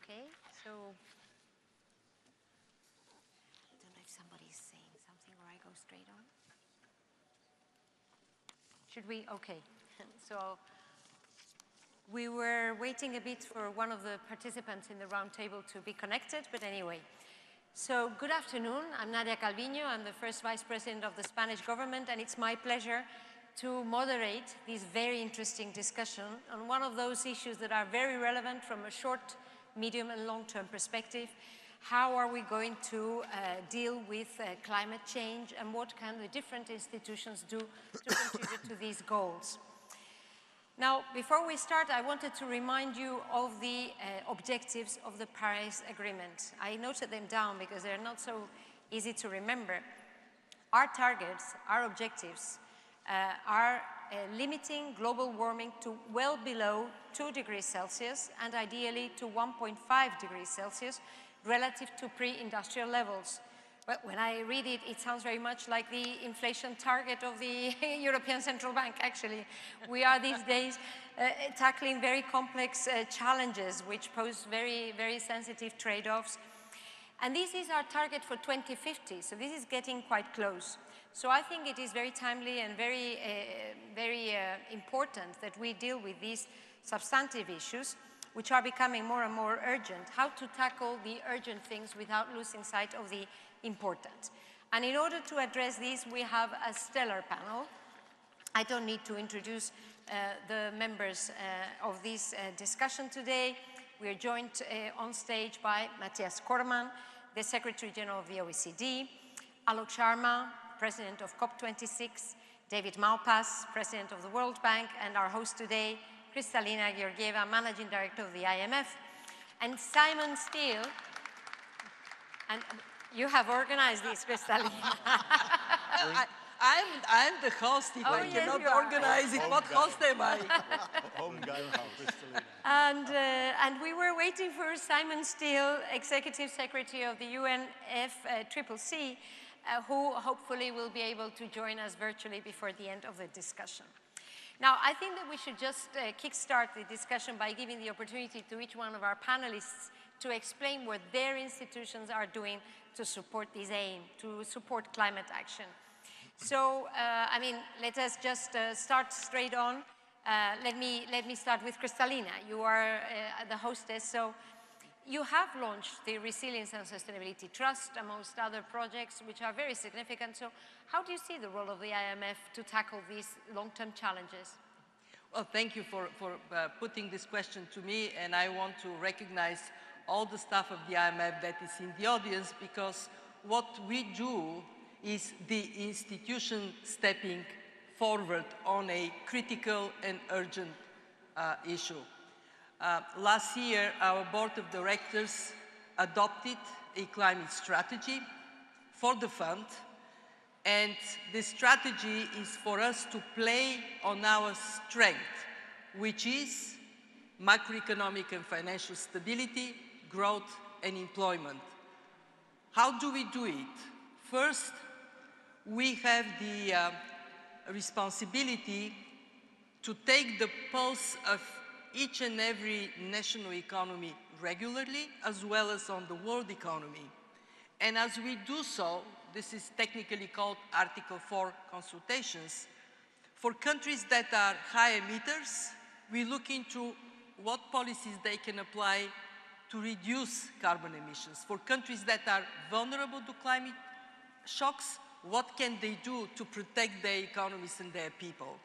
Okay, so I don't know if somebody is saying something or I go straight on. Should we? Okay. So we were waiting a bit for one of the participants in the round table to be connected, but anyway. So good afternoon. I'm Nadia Calviño. I'm the first Vice President of the Spanish government, and it's my pleasure to moderate this very interesting discussion on one of those issues that are very relevant from a short, medium, and long-term perspective. How are we going to deal with climate change, and what can the different institutions do to contribute to these goals? Now, before we start, I wanted to remind you of the objectives of the Paris Agreement. I noted them down because they're not so easy to remember. Our targets, our objectives, are limiting global warming to well below 2 degrees Celsius and ideally to 1.5 degrees Celsius relative to pre-industrial levels. But when I read it, it sounds very much like the inflation target of the European Central Bank, actually. We are these days tackling very complex challenges which pose very, very sensitive trade-offs. And this is our target for 2050, so this is getting quite close. So I think it is very timely and very important that we deal with these substantive issues, which are becoming more and more urgent, how to tackle the urgent things without losing sight of the important. And in order to address these, we have a stellar panel. I don't need to introduce the members of this discussion today. We are joined on stage by Matthias Cormann, the Secretary General of the OECD, Alok Sharma, President of COP26, David Malpass, President of the World Bank, and our host today, Kristalina Georgieva, Managing Director of the IMF, and Simon Steele. And you have organized this, Kristalina. I'm the host. If I cannot organize it, what host am I? Home guy, Kristalina. And we were waiting for Simon Steele, Executive Secretary of the Unf Triple C, who hopefully will be able to join us virtually before the end of the discussion. Now, I think that we should just kickstart the discussion by giving the opportunity to each one of our panelists to explain what their institutions are doing to support this aim, to support climate action. So, I mean, let us just start straight on. Let me start with Kristalina. You are the hostess, so you have launched the Resilience and Sustainability Trust, amongst other projects, which are very significant. So how do you see the role of the IMF to tackle these long-term challenges? Well, thank you for putting this question to me, and I want to recognize all the staff of the IMF that is in the audience, because what we do is the institution stepping forward on a critical and urgent issue. Last year, our board of directors adopted a climate strategy for the fund, and this strategy is for us to play on our strength, which is macroeconomic and financial stability, growth, and employment. How do we do it? First, we have the responsibility to take the pulse of each and every national economy regularly, as well as on the world economy. And as we do so, this is technically called Article 4 consultations. For countries that are high emitters, we look into what policies they can apply to reduce carbon emissions. For countries that are vulnerable to climate shocks, what can they do to protect their economies and their people?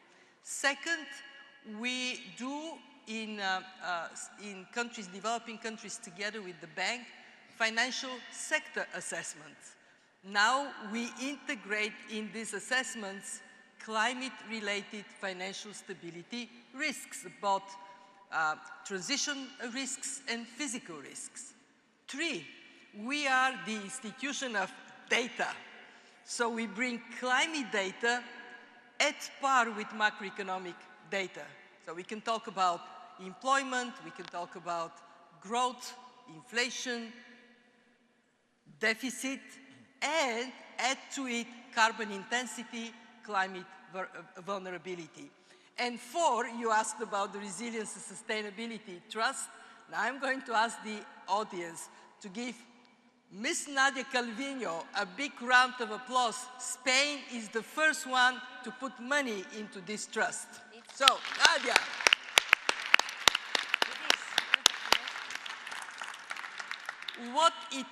Second, we do in countries, developing countries, together with the bank, financial sector assessments. Now we integrate in these assessments climate-related financial stability risks, both transition risks and physical risks. 3, we are the institution of data. So we bring climate data at par with macroeconomic data. So we can talk about employment, we can talk about growth, inflation, deficit, and add to it carbon intensity, climate vulnerability. And 4, you asked about the Resilience and Sustainability Trust. Now I'm going to ask the audience to give Miss Nadia Calvino a big round of applause. Spain is the first one to put money into this trust. So, Nadia. What it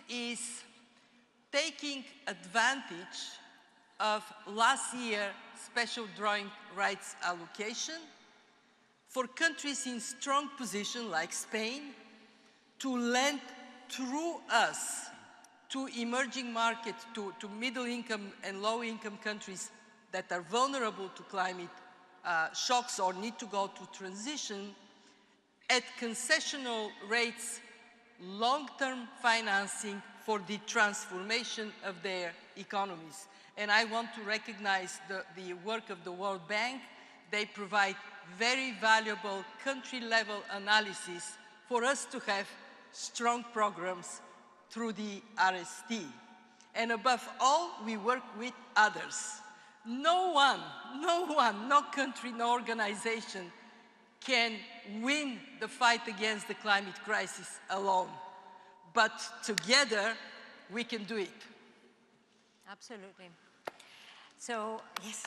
is taking advantage of last year's special drawing rights allocation for countries in strong position like Spain to lend through us to emerging markets, to middle-income and low-income countries that are vulnerable to climate shocks or need to go to transition at concessional rates, long-term financing for the transformation of their economies. And I want to recognize the work of the World Bank. They provide very valuable country-level analysis for us to have strong programs through the RST. And above all, we work with others. No country, no organization can win the fight against the climate crisis alone. But together, we can do it. Absolutely. So, yes.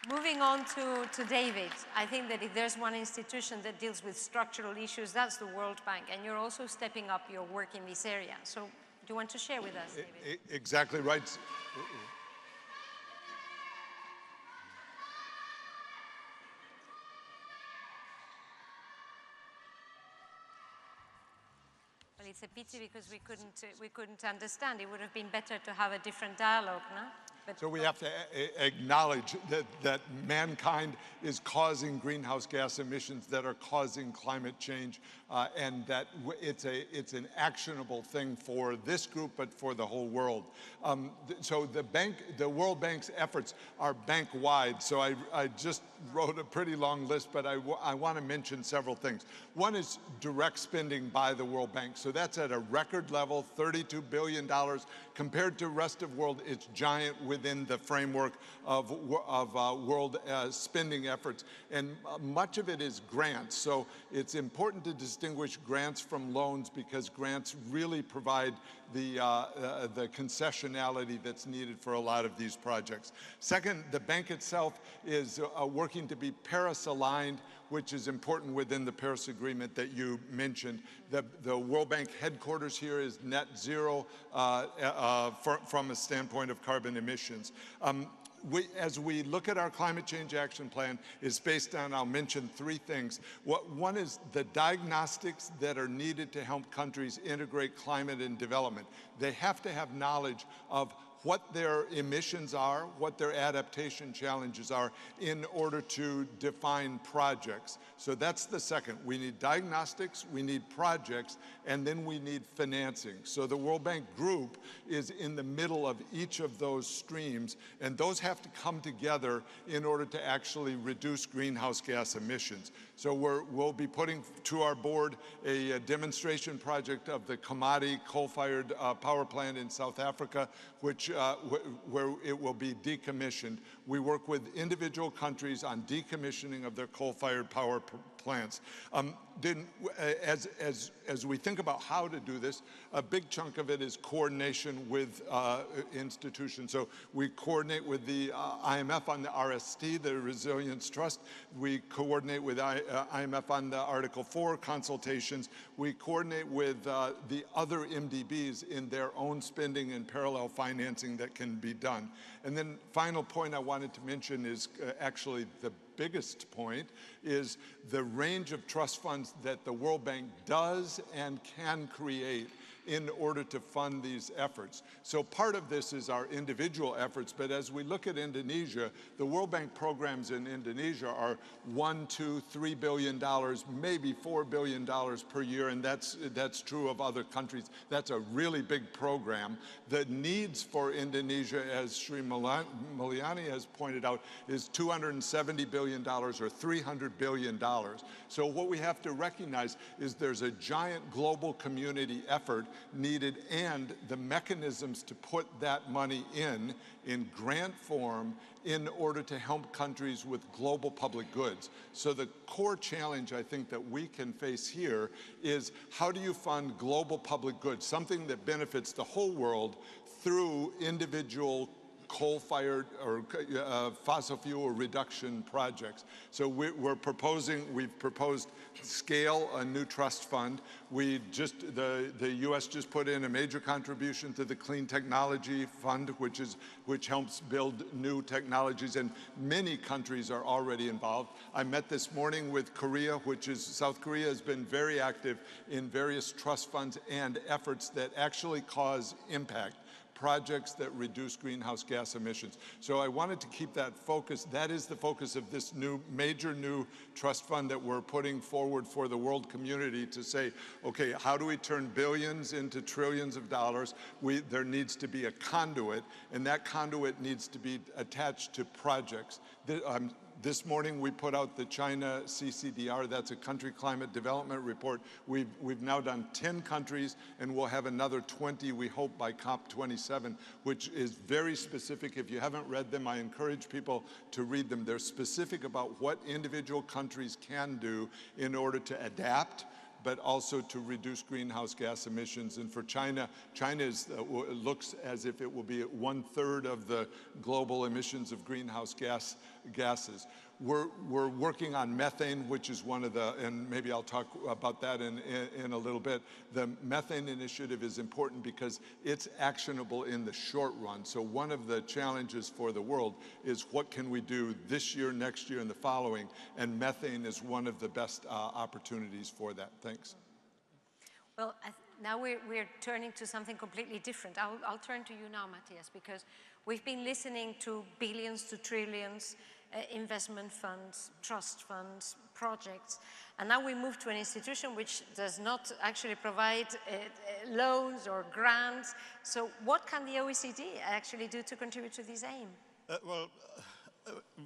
Moving on to David, I think that if there's one institution that deals with structural issues, that's the World Bank, and you're also stepping up your work in this area. So, do you want to share with us, David? Exactly right. Well, it's a pity because we couldn't understand. It would have been better to have a different dialogue, no? But So we have to acknowledge that mankind is causing greenhouse gas emissions that are causing climate change, and that it's an actionable thing for this group, but for the whole world. So the World Bank's efforts are bank-wide. So I just wrote a pretty long list, but I want to mention several things. One is direct spending by the World Bank. So that's at a record level, $32 billion. Compared to the rest of the world, it's giant within the framework of world spending efforts. And much of it is grants. So it's important to distinguish grants from loans because grants really provide the concessionality that's needed for a lot of these projects. Second, the bank itself is working to be Paris-aligned, which is important within the Paris Agreement that you mentioned. The World Bank headquarters here is net zero from a standpoint of carbon emissions. As we look at our climate change action plan, it's based on, I'll mention three things. One is the diagnostics that are needed to help countries integrate climate and development. They have to have knowledge of what their emissions are, what their adaptation challenges are in order to define projects. So that's the second. We need diagnostics, we need projects, and then we need financing. So the World Bank Group is in the middle of each of those streams, and those have to come together in order to actually reduce greenhouse gas emissions. So we'll be putting to our board a demonstration project of the Kamadi coal-fired power plant in South Africa, which where it will be decommissioned. We work with individual countries on decommissioning of their coal-fired power plants. As we think about how to do this, a big chunk of it is coordination with institutions. So we coordinate with the IMF on the RST, the Resilience Trust. We coordinate with IMF on the Article 4 consultations. We coordinate with the other MDBs in their own spending and parallel financing that can be done. And then final point I wanted to mention is actually the biggest point is the range of trust funds that the World Bank does and can create in order to fund these efforts. So part of this is our individual efforts, but as we look at Indonesia, the World Bank programs in Indonesia are $1, $2, $3 billion, maybe $4 billion per year, and that's true of other countries. That's a really big program. The needs for Indonesia, as Sri Mulyani has pointed out, is $270 billion or $300 billion. So what we have to recognize is there's a giant global community effort needed and the mechanisms to put that money in grant form in order to help countries with global public goods. So the core challenge I think that we can face here is how do you fund global public goods, something that benefits the whole world through individual coal-fired or fossil fuel reduction projects. So we've proposed scale a new trust fund. The U.S. just put in a major contribution to the Clean Technology Fund, which helps build new technologies, and many countries are already involved. I met this morning with Korea, South Korea has been very active in various trust funds and efforts that actually cause impact, projects that reduce greenhouse gas emissions. So I wanted to keep that focus. That is the focus of this major new trust fund that we're putting forward for the world community to say, okay, how do we turn billions into trillions of dollars? There needs to be a conduit, and that conduit needs to be attached to projects. This morning we put out the China CCDR, that's a country climate development report. We've now done 10 countries and we'll have another 20, we hope, by COP27, which is very specific. If you haven't read them, I encourage people to read them. They're specific about what individual countries can do in order to adapt, but also to reduce greenhouse gas emissions. And for China, looks as if it will be at 1/3 of the global emissions of greenhouse gases. We're working on methane, which is one of and maybe I'll talk about that in a little bit. The methane initiative is important because it's actionable in the short run. So one of the challenges for the world is what can we do this year, next year, and the following, and methane is one of the best opportunities for that. Thanks. Well, now we're turning to something completely different. I'll turn to you now, Matthias, because we've been listening to billions to trillions, investment funds, trust funds, projects, and now we move to an institution which does not actually provide loans or grants. So what can the OECD actually do to contribute to this aim?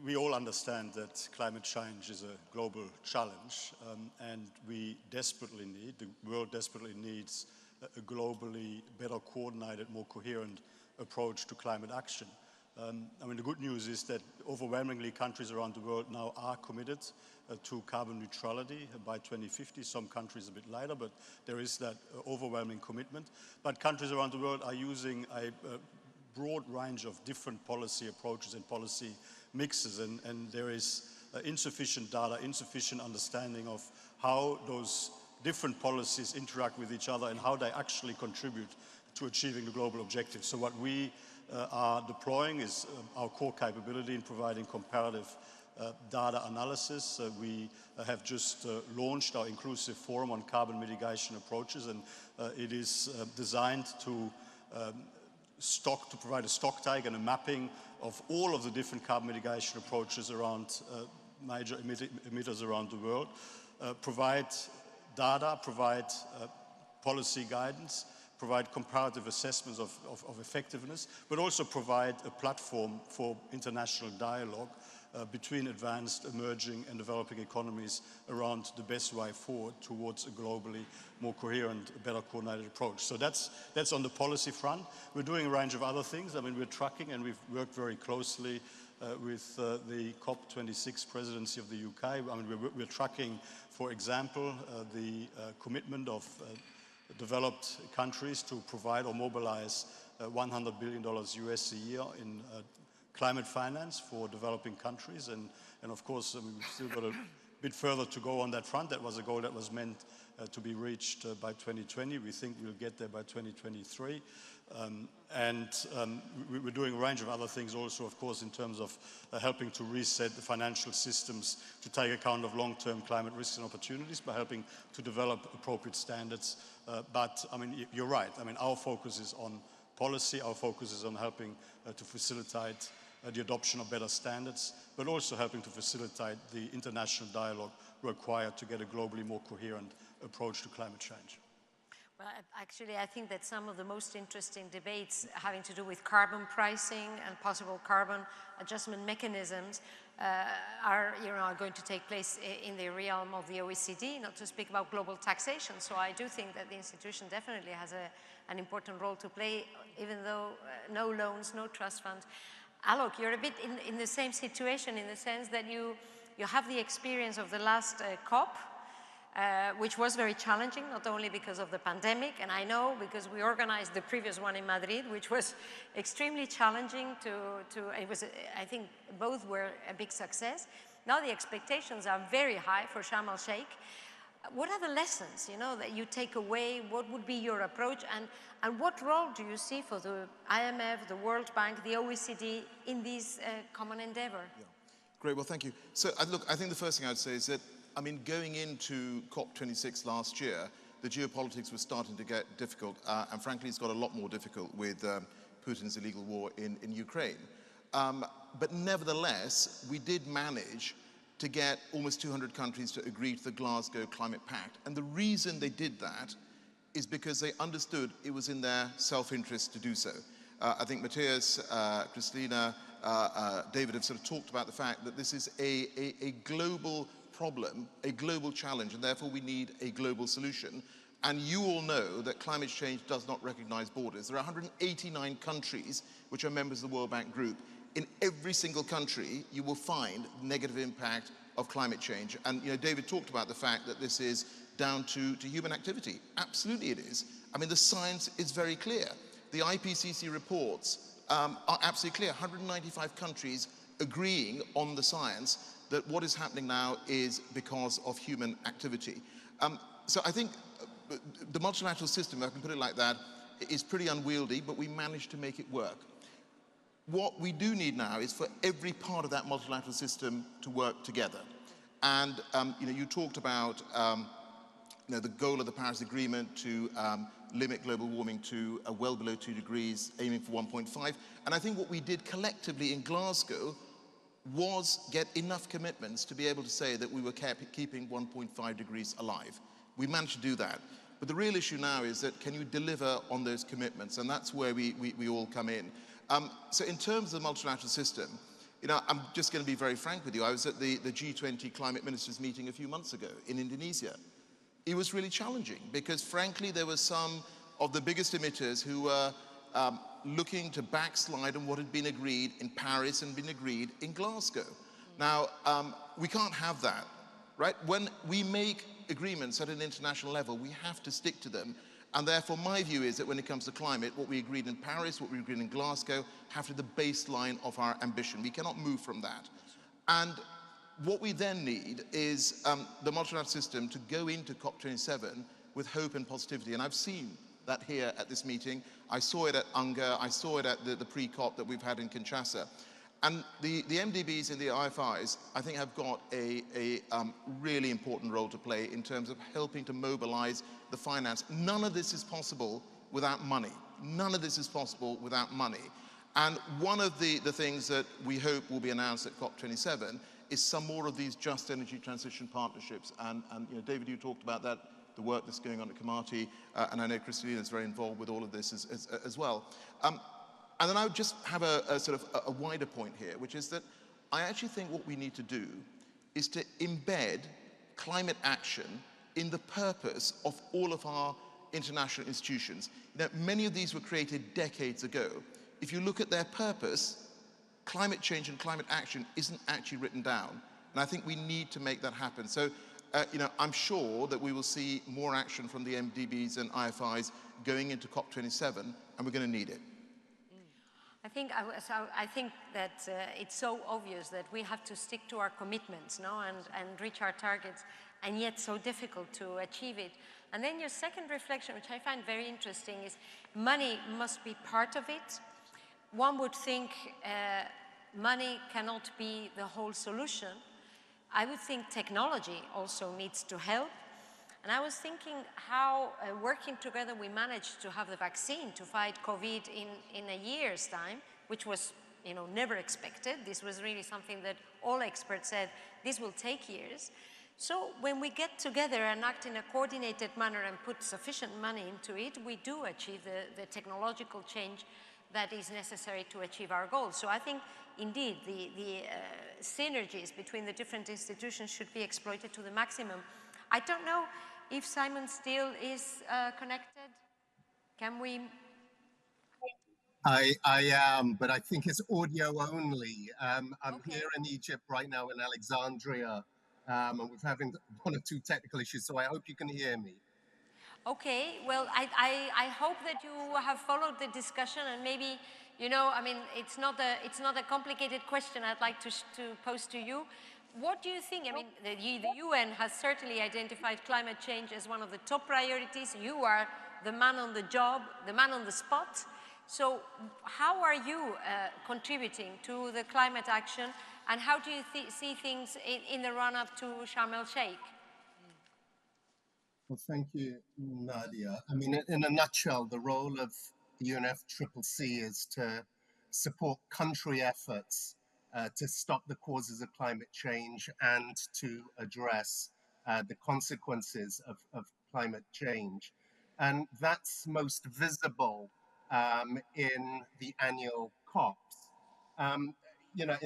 We all understand that climate change is a global challenge, and the world desperately needs a globally better coordinated, more coherent approach to climate action. The good news is that overwhelmingly countries around the world now are committed to carbon neutrality by 2050. Some countries a bit lighter, but there is that overwhelming commitment. But countries around the world are using a broad range of different policy approaches and policy mixes, and there is insufficient data, insufficient understanding of how those different policies interact with each other and how they actually contribute to achieving the global objectives. So what we are deploying is our core capability in providing comparative data analysis. We have just launched our inclusive forum on carbon mitigation approaches, and it is designed to provide a stock take and a mapping of all of the different carbon mitigation approaches around major emitters around the world, provide data, provide policy guidance, provide comparative assessments of effectiveness, but also provide a platform for international dialogue between advanced, emerging and developing economies around the best way forward towards a globally more coherent, better coordinated approach. So that's on the policy front. We're doing a range of other things. We're tracking, and we've worked very closely with the COP26 presidency of the UK. We're tracking, for example, the commitment of developed countries to provide or mobilize $100 billion US a year in climate finance for developing countries. And of course, we've still got a bit further to go on that front. That was a goal that was meant to be reached by 2020. We think we'll get there by 2023. We're doing a range of other things also, of course, in terms of helping to reset the financial systems to take account of long-term climate risks and opportunities by helping to develop appropriate standards. But you're right. Our focus is on policy. Our focus is on helping to facilitate the adoption of better standards, but also helping to facilitate the international dialogue required to get a globally more coherent approach to climate change. Well, actually, I think that some of the most interesting debates having to do with carbon pricing and possible carbon adjustment mechanisms are going to take place in the realm of the OECD, not to speak about global taxation. So I do think that the institution definitely has an important role to play, even though no loans, no trust funds. Alok, you're a bit in the same situation in the sense that you have the experience of the last COP, which was very challenging, not only because of the pandemic, and I know because we organized the previous one in Madrid, which was extremely challenging it was, I think both were a big success. Now the expectations are very high for Sharm el-Sheikh. What are the lessons, that you take away? What would be your approach? And what role do you see for the IMF, the World Bank, the OECD in this common endeavor? Yeah. Great, well, thank you. So, look, I think the first thing I'd say is that, going into COP26 last year, the geopolitics was starting to get difficult, and frankly, it's got a lot more difficult with Putin's illegal war in Ukraine. But nevertheless, we did manage to get almost 200 countries to agree to the Glasgow Climate Pact. And the reason they did that is because they understood it was in their self-interest to do so. I think Matthias, Christina, David have sort of talked about the fact that this is a global problem, a global challenge, and therefore we need a global solution. And you all know that climate change does not recognize borders. There are 189 countries which are members of the World Bank Group. In every single country, you will find negative impact of climate change. And David talked about the fact that this is down to human activity. Absolutely it is. The science is very clear. The IPCC reports are absolutely clear. 195 countries agreeing on the science that what is happening now is because of human activity. So I think the multilateral system, if I can put it like that, is pretty unwieldy, but we managed to make it work. What we do need now is for every part of that multilateral system to work together. And you talked about the goal of the Paris Agreement to limit global warming to well below 2 degrees, aiming for 1.5. And I think what we did collectively in Glasgow was get enough commitments to be able to say that we were keeping 1.5 degrees alive. We managed to do that. But the real issue now is that can you deliver on those commitments? And that's where we all come in. So in terms of the multilateral system, I'm just going to be very frank with you. I was at the G20 climate ministers meeting a few months ago in Indonesia. It was really challenging because, frankly, there were some of the biggest emitters who were looking to backslide on what had been agreed in Paris and been agreed in Glasgow. Now, we can't have that, right? When we make agreements at an international level, we have to stick to them. And therefore, my view is that when it comes to climate, what we agreed in Paris, what we agreed in Glasgow, have to be the baseline of our ambition. We cannot move from that. And what we then need is the multilateral system to go into COP27 with hope and positivity. And I've seen that here at this meeting. I saw it at UNGA. I saw it at the pre-COP that we've had in Kinshasa. And the MDBs and the IFIs, I think, have got a really important role to play in terms of helping to mobilize the finance. None of this is possible without money. None of this is possible without money. And one of the things that we hope will be announced at COP27 is some more of these just energy transition partnerships. And David, you talked about that, the work that's going on at Kamati, and I know Christina is very involved with all of this as well. And then I would just have a sort of a wider point here, which is that I actually think what we need to do is to embed climate action in the purpose of all of our international institutions. Many of these were created decades ago. If you look at their purpose, climate change and climate action isn't actually written down. And I think we need to make that happen. So, I'm sure that we will see more action from the MDBs and IFIs going into COP27, and we're going to need it. I think that it's so obvious that we have to stick to our commitments, and reach our targets, and yet so difficult to achieve it. And then your second reflection, which I find very interesting, is money must be part of it. One would think money cannot be the whole solution. I would think technology also needs to help. And I was thinking how, working together, we managed to have the vaccine to fight COVID in a year's time, which was, never expected. This was really something that all experts said, this will take years. So when we get together and act in a coordinated manner and put sufficient money into it, we do achieve the technological change that is necessary to achieve our goals. So I think, indeed, the synergies between the different institutions should be exploited to the maximum. I don't know if Simon Steele is connected. Can we? I am, but I think it's audio only. I'm Okay. here in Egypt right now in Alexandria, and we're having one or two technical issues, so I hope you can hear me. Okay, well, I hope that you have followed the discussion, and maybe, you know, I mean, it's not a complicated question I'd like to pose to you. What do you think? I mean, the UN has certainly identified climate change as one of the top priorities. You are the man on the job, the man on the spot. So how are you contributing to the climate action, and how do you see things in the run-up to Sharm el-Sheikh? Well, thank you, Nadia. I mean, in a nutshell, the role of the Unf Triple C is to support country efforts to stop the causes of climate change and to address the consequences of climate change. And that's most visible in the annual COPs. You know,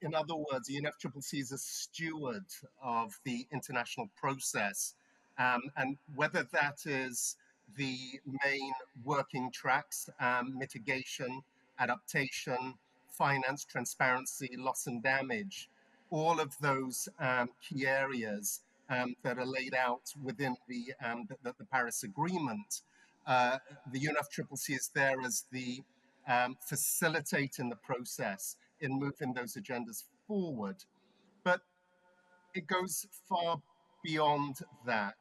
in other words, the UNFCCC is a steward of the international process, and whether that is the main working tracks, mitigation, adaptation, finance, transparency, loss and damage, all of those key areas that are laid out within the Paris Agreement. The UNFCCC is there as the facilitating the process in moving those agendas forward. But it goes far beyond that.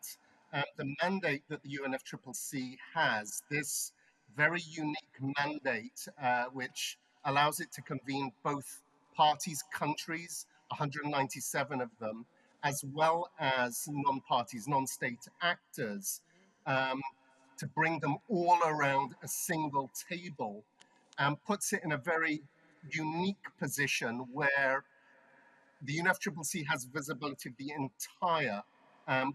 The mandate that the UNFCCC has, this very unique mandate, which allows it to convene both parties, countries, 197 of them, as well as non-parties, non-state actors, to bring them all around a single table, puts it in a very unique position where the UNFCCC has visibility of the entire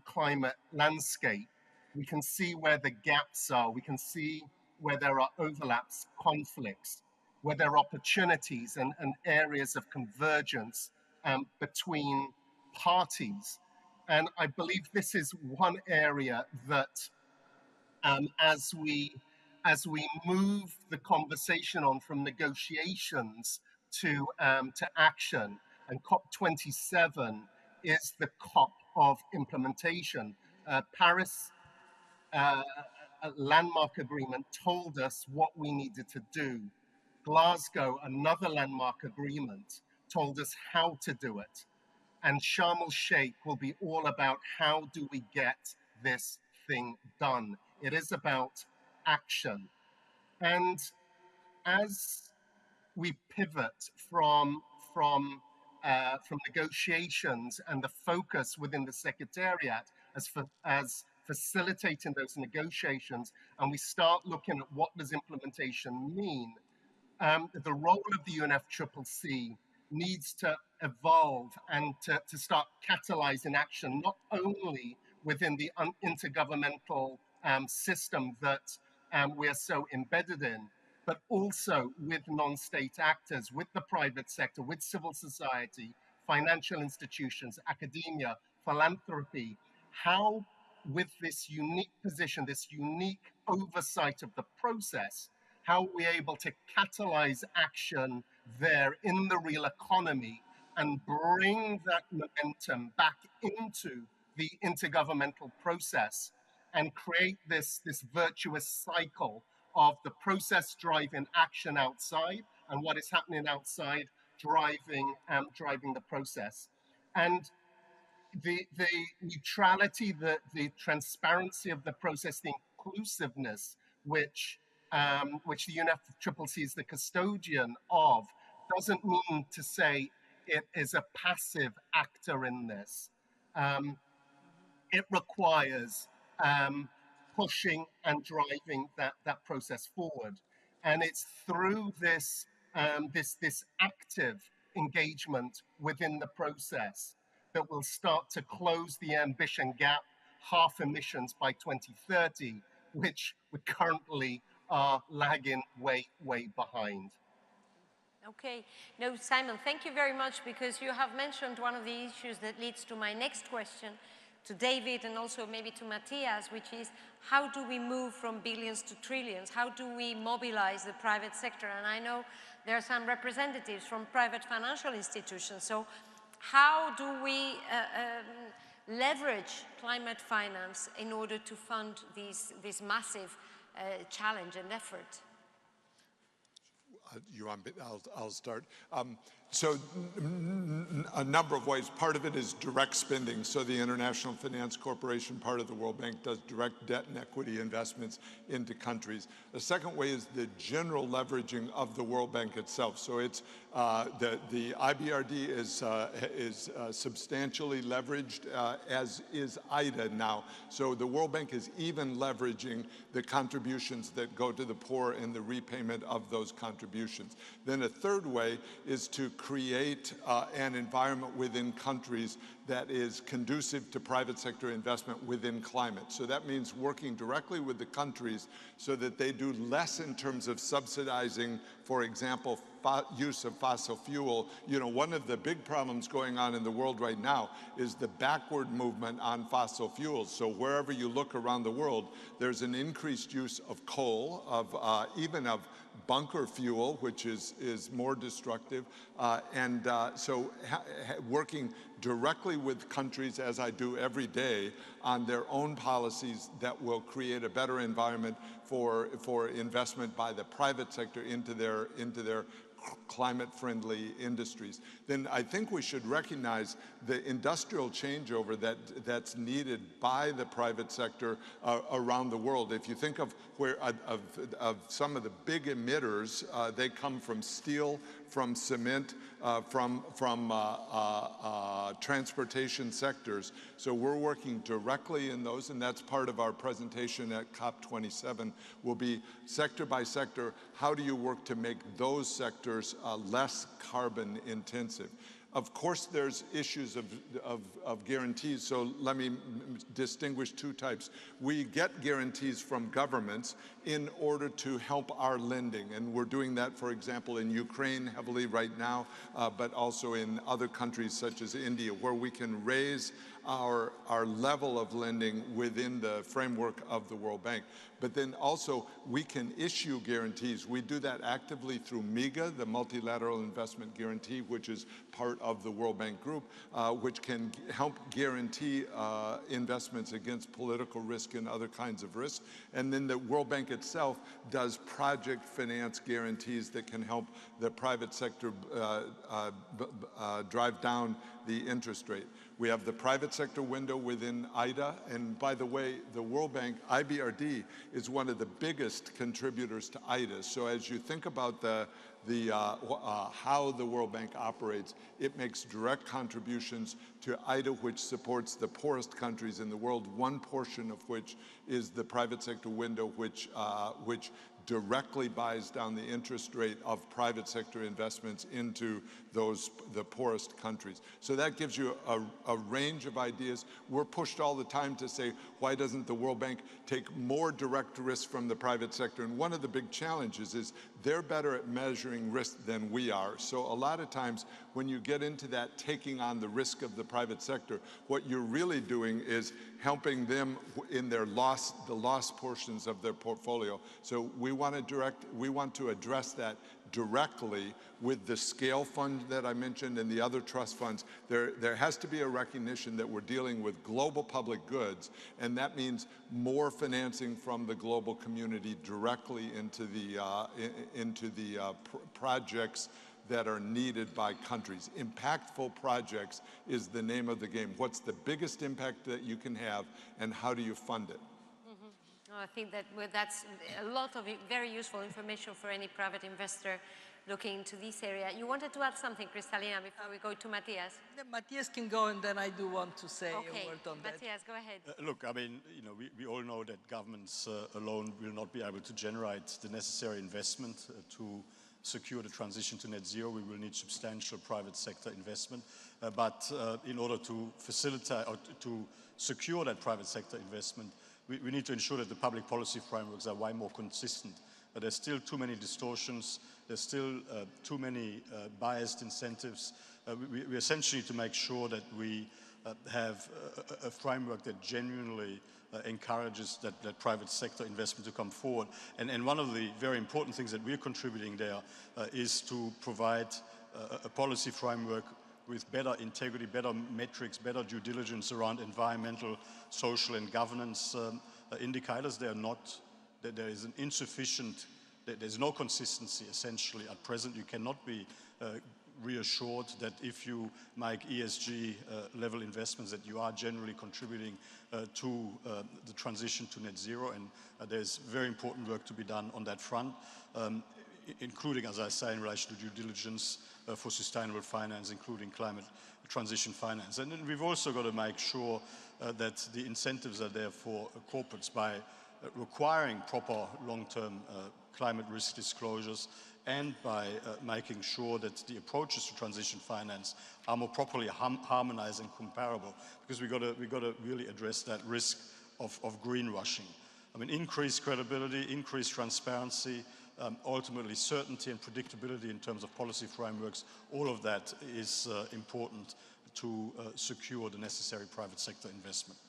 climate landscape. We can see where the gaps are. We can see where there are overlaps, conflicts, where there are opportunities and areas of convergence between parties. And I believe this is one area that as we move the conversation on from negotiations to action, and COP27 is the COP of implementation. Paris landmark agreement told us what we needed to do. Glasgow, another landmark agreement, told us how to do it. And Sharm el-Sheikh will be all about how do we get this thing done. It is about action. And as we pivot from negotiations and the focus within the Secretariat as facilitating those negotiations, and we start looking at what does implementation mean, the role of the UNFCCC needs to evolve and to start catalyzing action, not only within the intergovernmental system that we are so embedded in, but also with non-state actors, with the private sector, with civil society, financial institutions, academia, philanthropy. How, with this unique position, this unique oversight of the process, how are we able to catalyze action there in the real economy and bring that momentum back into the intergovernmental process and create this virtuous cycle of the process driving action outside and what is happening outside driving the process. And the neutrality, the transparency of the process, the inclusiveness, which the UNFCCC is the custodian of, doesn't mean to say it is a passive actor in this. It requires pushing and driving that process forward. And it's through this active engagement within the process that will start to close the ambition gap, half emissions by 2030, which we currently are lagging way behind. Okay. No, Simon, thank you very much, because you have mentioned one of the issues that leads to my next question to David and also maybe to Matthias, which is how do we move from billions to trillions? How do we mobilize the private sector? And I know there are some representatives from private financial institutions. So how do we leverage climate finance in order to fund this massive challenge and effort? I'll start. So a number of ways. Part of it is direct spending. So the International Finance Corporation, part of the World Bank, does direct debt and equity investments into countries. The second way is the general leveraging of the World Bank itself. So it's the IBRD is substantially leveraged, as is IDA now. So the World Bank is even leveraging the contributions that go to the poor and the repayment of those contributions. Then a third way is to create an environment within countries that is conducive to private sector investment within climate. So that means working directly with the countries so that they do less in terms of subsidizing, for example, use of fossil fuel. You know, one of the big problems going on in the world right now is the backward movement on fossil fuels. So wherever you look around the world, there's an increased use of coal, of even of bunker fuel, which is more destructive. So working directly with countries, as I do every day, on their own policies that will create a better environment for investment by the private sector into their climate-friendly industries. Then I think we should recognize the industrial changeover that's needed by the private sector around the world. If you think of of some of the big emitters, they come from steel, from cement, from transportation sectors. So we're working directly in those, and that's part of our presentation at COP27 will be sector by sector, how do you work to make those sectors less carbon intensive? Of course, there's issues of guarantees, so let me distinguish two types. We get guarantees from governments in order to help our lending, and we're doing that, for example, in Ukraine heavily right now, but also in other countries such as India, where we can raise our level of lending within the framework of the World Bank. But then also we can issue guarantees. We do that actively through MIGA, the Multilateral Investment Guarantee, which is part of the World Bank Group, which can help guarantee investments against political risk and other kinds of risks. And then the World Bank itself does project finance guarantees that can help the private sector drive down the interest rate. We have the private sector window within IDA, and by the way, the World Bank, IBRD, is one of the biggest contributors to IDA. So as you think about how the World Bank operates, it makes direct contributions to IDA, which supports the poorest countries in the world, one portion of which is the private sector window, which directly buys down the interest rate of private sector investments into the poorest countries. So that gives you a range of ideas. We're pushed all the time to say, why doesn't the World Bank take more direct risk from the private sector? And one of the big challenges is they're better at measuring risk than we are. So a lot of times when you get into that taking on the risk of the private sector, what you're really doing is helping them in the lost portions of their portfolio. So we want to address that directly with the scale fund that I mentioned and the other trust funds. There has to be a recognition that we're dealing with global public goods, and that means more financing from the global community directly into the projects that are needed by countries. Impactful projects is the name of the game. What's the biggest impact that you can have, and how do you fund it? I think that's a lot of very useful information for any private investor looking into this area. You wanted to add something, Kristalina, before we go to Matthias? Matthias can go, and then I do want to say a word on that. Matthias, go ahead. Look, I mean, we all know that governments alone will not be able to generate the necessary investment to secure the transition to net zero, we will need substantial private sector investment. But in order to facilitate or to secure that private sector investment, we need to ensure that the public policy frameworks are way more consistent. There's still too many distortions. There's still too many biased incentives. We essentially need to make sure that we have a framework that genuinely encourages that private sector investment to come forward. And one of the very important things that we're contributing there is to provide a policy framework with better integrity, better metrics, better due diligence around environmental, social and governance indicators. There is an insufficient, there's no consistency essentially at present. You cannot be reassured that if you make ESG level investments that you are generally contributing to the transition to net zero, and there's very important work to be done on that front, including, as I say, in relation to due diligence for sustainable finance, including climate transition finance. And then we've also got to make sure that the incentives are there for corporates by requiring proper long-term climate risk disclosures, and by making sure that the approaches to transition finance are more properly harmonized and comparable, because we've got to really address that risk of greenwashing. I mean, increased credibility, increased transparency, ultimately certainty and predictability in terms of policy frameworks, all of that is important to secure the necessary private sector investment.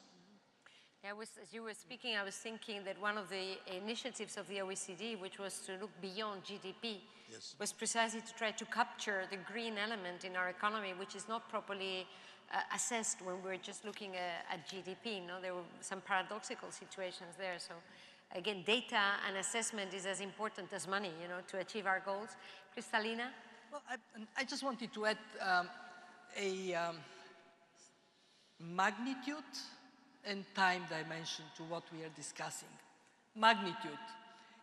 Yeah, as you were speaking, I was thinking that one of the initiatives of the OECD, which was to look beyond GDP, yes, was precisely to try to capture the green element in our economy, which is not properly assessed when we're just looking at GDP. No, there were some paradoxical situations there. So again, data and assessment is as important as money, you know, to achieve our goals. Kristalina? Well, I just wanted to add a magnitude and time dimension to what we are discussing. Magnitude.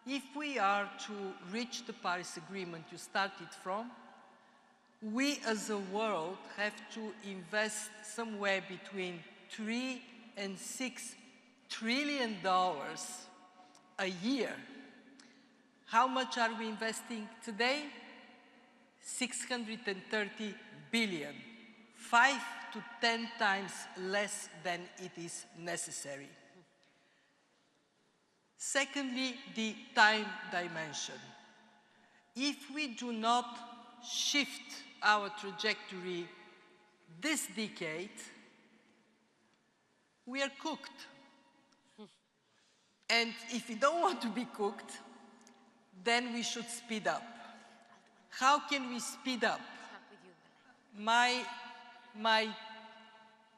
If we are to reach the Paris Agreement you started from, we as a world have to invest somewhere between $3 and $6 trillion a year. How much are we investing today? 630 billion. 5 to 10 times less than it is necessary. Secondly, the time dimension. If we do not shift our trajectory this decade, we are cooked. And if we don't want to be cooked, then we should speed up. How can we speed up? My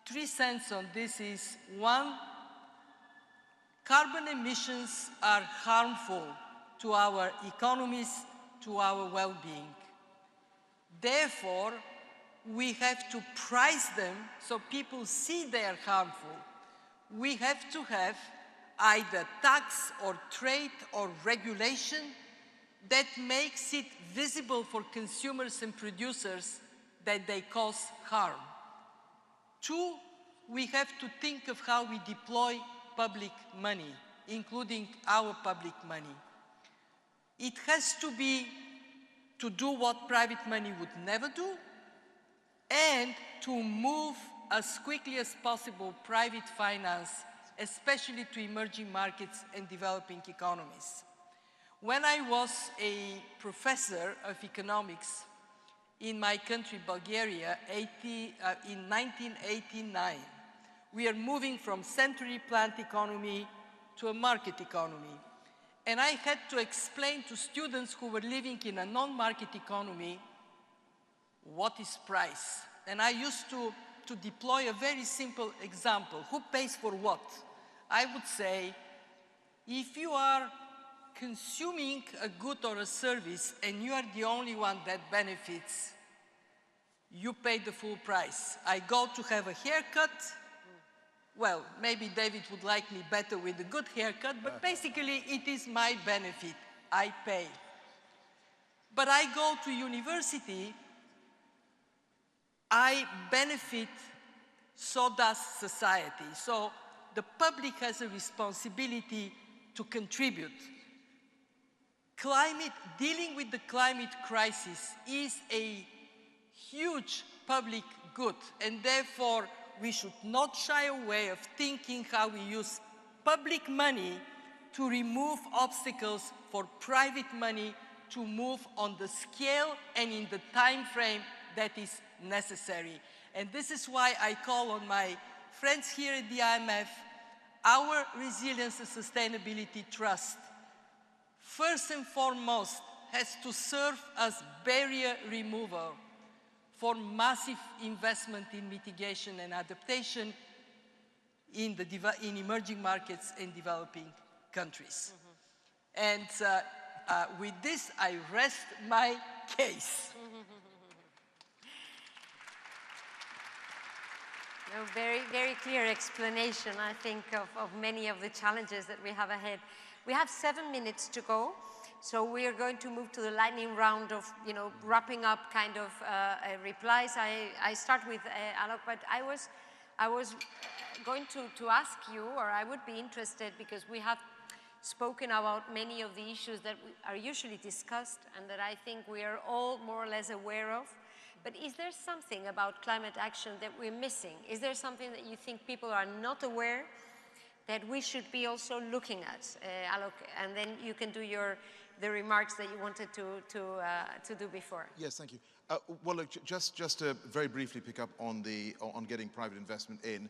3 cents on this is, 1, carbon emissions are harmful to our economies, to our well-being. Therefore, we have to price them so people see they are harmful. We have to have either tax or trade or regulation that makes it visible for consumers and producers that they cause harm. 2, we have to think of how we deploy public money, including our public money. It has to be to do what private money would never do, and to move as quickly as possible private finance, especially to emerging markets and developing economies. When I was a professor of economics in my country, Bulgaria, in 1989, we are moving from centrally planned economy to a market economy. And I had to explain to students who were living in a non-market economy what is price. And I used to deploy a very simple example. Who pays for what? I would say, if you are consuming a good or a service and you are the only one that benefits, you pay the full price. I go to have a haircut. Well, maybe David would like me better with a good haircut, but basically it is my benefit. I pay. But I go to university, I benefit, so does society. So the public has a responsibility to contribute. dealing with the climate crisis is a huge public good, and therefore we should not shy away of thinking how we use public money to remove obstacles for private money to move on the scale and in the time frame that is necessary. And this is why I call on my friends here at the IMF, our Resilience and Sustainability Trust, first and foremost, has to serve as barrier removal for massive investment in mitigation and adaptation in emerging markets and developing countries. And with this, I rest my case. No, very, very clear explanation, I think, of many of the challenges that we have ahead. We have 7 minutes to go, so we are going to move to the lightning round of, wrapping up kind of replies. I start with Alok, but I was going to ask you, or I would be interested, because we have spoken about many of the issues that are usually discussed and that I think we are all more or less aware of. But is there something about climate action that we're missing? Is there something that you think people are not aware that we should be also looking at, Alok? And then you can do the remarks that you wanted to do before. Yes, thank you. Well, look, just to very briefly pick up on getting private investment in.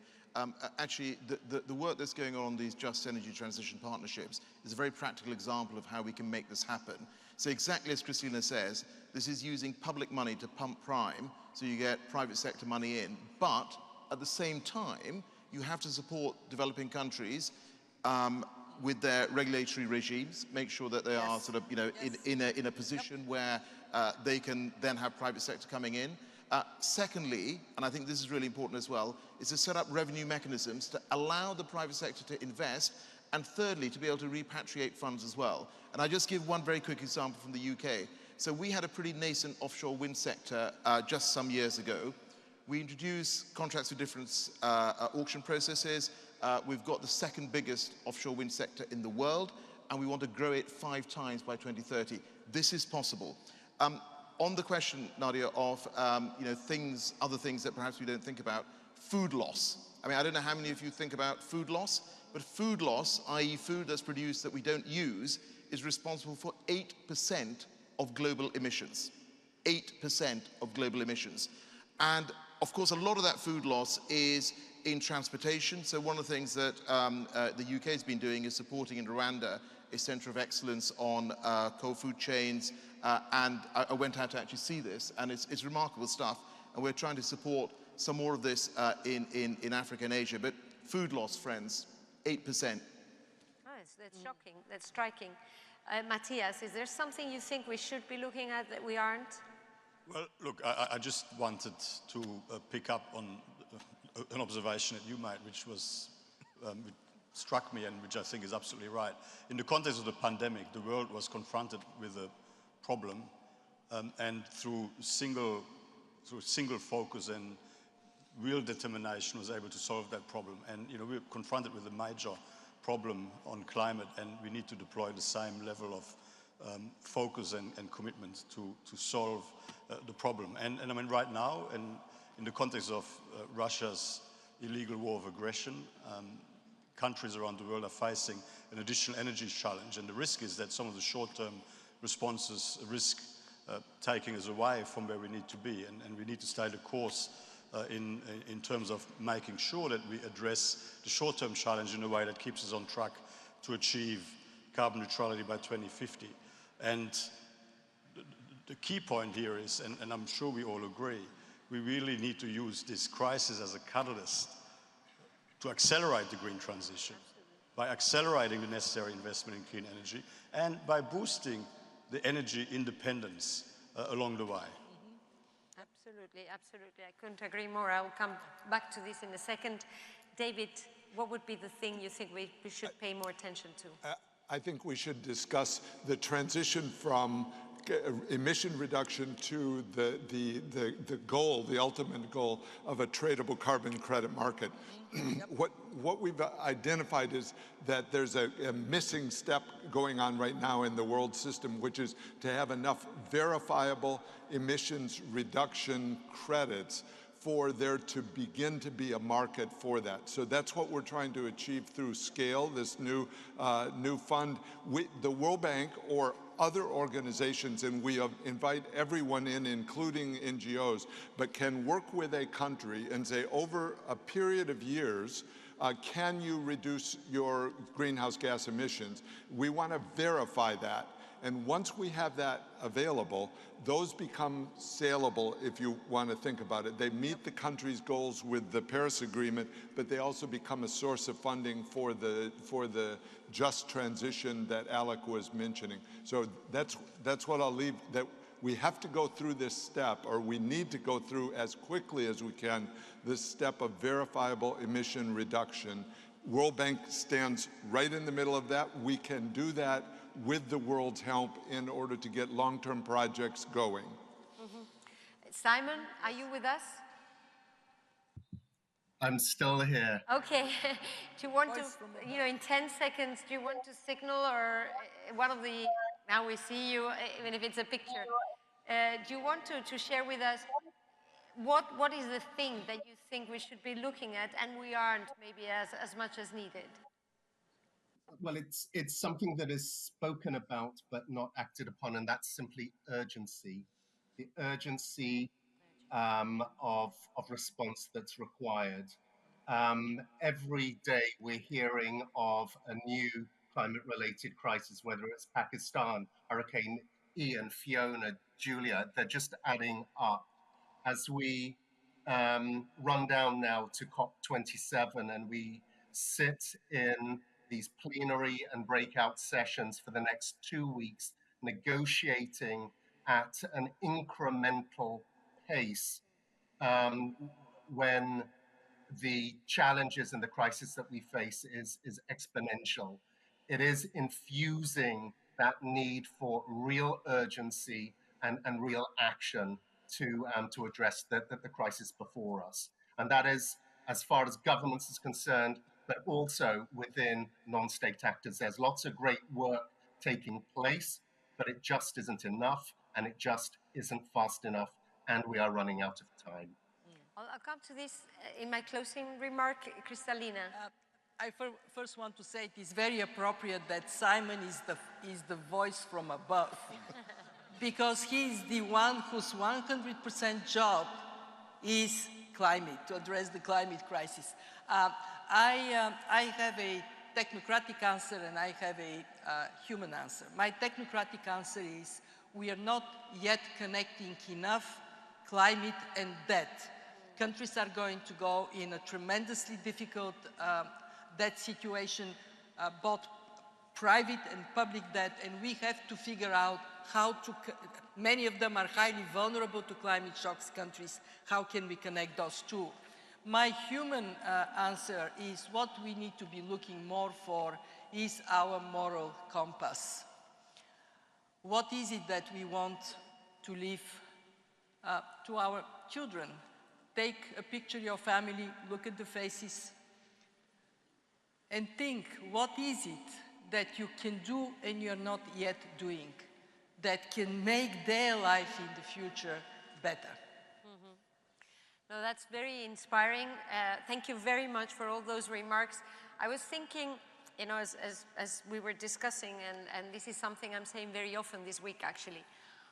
Actually, the work that's going on these just energy transition partnerships is a very practical example of how we can make this happen. So exactly as Christina says, this is using public money to pump prime, so you get private sector money in, but at the same time, you have to support developing countries with their regulatory regimes, make sure that they are sort of, in a position where they can then have private sector coming in. Secondly, and I think this is really important as well, is to set up revenue mechanisms to allow the private sector to invest, and thirdly, to be able to repatriate funds as well. And I just give one very quick example from the UK. So we had a pretty nascent offshore wind sector just some years ago. We introduced contracts with different auction processes. We've got the second biggest offshore wind sector in the world, and we want to grow it 5 times by 2030. This is possible. On the question, Nadia, of other things that perhaps we don't think about, food loss. I mean, I don't know how many of you think about food loss, but food loss, i.e. food that's produced that we don't use, is responsible for 8% of global emissions. 8% of global emissions. And of course, a lot of that food loss is in transportation. So one of the things that the UK has been doing is supporting in Rwanda a centre of excellence on cold food chains. And I went out to actually see this, and it's remarkable stuff. And we're trying to support some more of this in Africa and Asia. But food loss, friends, 8%. Oh, that's shocking, that's striking. Matthias, is there something you think we should be looking at that we aren't? Well, look, I just wanted to pick up on an observation that you made, which was which struck me and which I think is absolutely right. In the context of the pandemic, the world was confronted with a problem, and through single focus and real determination was able to solve that problem. And we're confronted with a major problem on climate, and we need to deploy the same level of focus and commitment to solve the problem. And I mean, right now, and in the context of Russia's illegal war of aggression, countries around the world are facing an additional energy challenge. And the risk is that some of the short-term responses risk taking us away from where we need to be. And we need to stay the course in terms of making sure that we address the short-term challenge in a way that keeps us on track to achieve carbon neutrality by 2050. And the key point here is, and I'm sure we all agree, we really need to use this crisis as a catalyst to accelerate the green transition, by accelerating the necessary investment in clean energy, and by boosting the energy independence along the way. Absolutely, absolutely. I couldn't agree more. I will come back to this in a second. David, what would be the thing you think we should pay more attention to? I think we should discuss the transition from emission reduction to the goal, the ultimate goal of a tradable carbon credit market. What we've identified is that there's a missing step going on right now in the world system, which is to have enough verifiable emissions reduction credits for there to begin to be a market for that. So that's what we're trying to achieve through SCALE, this new fund. The World Bank or other organizations, and we invite everyone in, including NGOs, but can work with a country and say, over a period of years, can you reduce your greenhouse gas emissions? We want to verify that. And once we have that available, those become saleable, if you want to think about it. They meet the country's goals with the Paris Agreement, but they also become a source of funding for the just transition that Alec was mentioning. So that's what I'll leave, that we have to go through this step, or we need to go through as quickly as we can, this step of verifiable emission reduction. World Bank stands right in the middle of that. We can do that with the world's help in order to get long-term projects going. Simon, are you with us? I'm still here. Okay. Do you want to, in 10 seconds, do you want to signal, or one of the, now we see you, even if it's a picture, do you want to share with us what is the thing that you think we should be looking at and we aren't maybe as much as needed? Well, it's something that is spoken about but not acted upon, and that's simply urgency. The urgency of response that's required. Every day we're hearing of a new climate-related crisis, whether it's Pakistan, Hurricane Ian, Fiona, Julia, they're just adding up. As we run down now to COP27 and we sit in these plenary and breakout sessions for the next 2 weeks, negotiating at an incremental pace when the challenges and the crisis that we face is exponential. It is infusing that need for real urgency and real action to address the crisis before us. And that is, as far as governments is concerned, but also within non-state actors. There's lots of great work taking place, but it just isn't enough, and it just isn't fast enough, and we are running out of time. I'll come to this in my closing remark, Kristalina. I first want to say it is very appropriate that Simon is the voice from above, because he is the one whose 100% job is climate, to address the climate crisis. I have a technocratic answer and I have a human answer. My technocratic answer is we are not yet connecting enough climate and debt. Countries are going to go in a tremendously difficult debt situation, both private and public debt, and we have to figure out how to, many of them are highly vulnerable to climate shocks countries, how can we connect those two? My human answer is what we need to be looking more for is our moral compass. What is it that we want to leave to our children? Take a picture of your family, look at the faces, and think, what is it that you can do and you're not yet doing that can make their life in the future better? No, that's very inspiring. Thank you very much for all those remarks. I was thinking, as we were discussing, and this is something I'm saying very often this week, actually,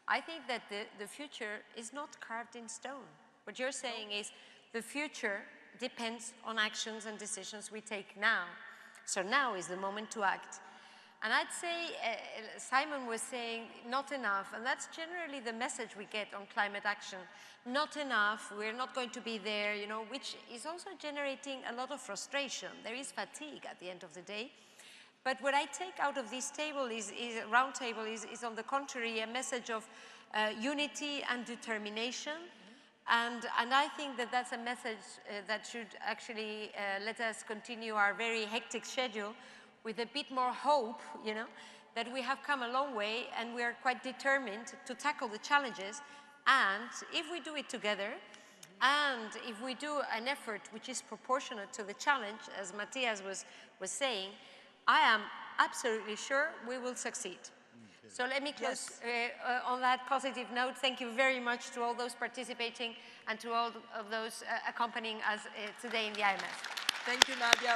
I think that the future is not carved in stone. What you're saying is the future depends on actions and decisions we take now. So now is the moment to act. And I'd say, Simon was saying, not enough, and that's generally the message we get on climate action. Not enough, we're not going to be there, which is also generating a lot of frustration. There is fatigue at the end of the day. But what I take out of this table round table is on the contrary, a message of unity and determination. And I think that that's a message that should actually let us continue our very hectic schedule with a bit more hope, that we have come a long way and we are quite determined to tackle the challenges. And if we do it together, and if we do an effort which is proportionate to the challenge, as Matthias was saying, I am absolutely sure we will succeed. So let me close on that positive note. Thank you very much to all those participating and to all of those accompanying us today in the IMF. Thank you, Nadia.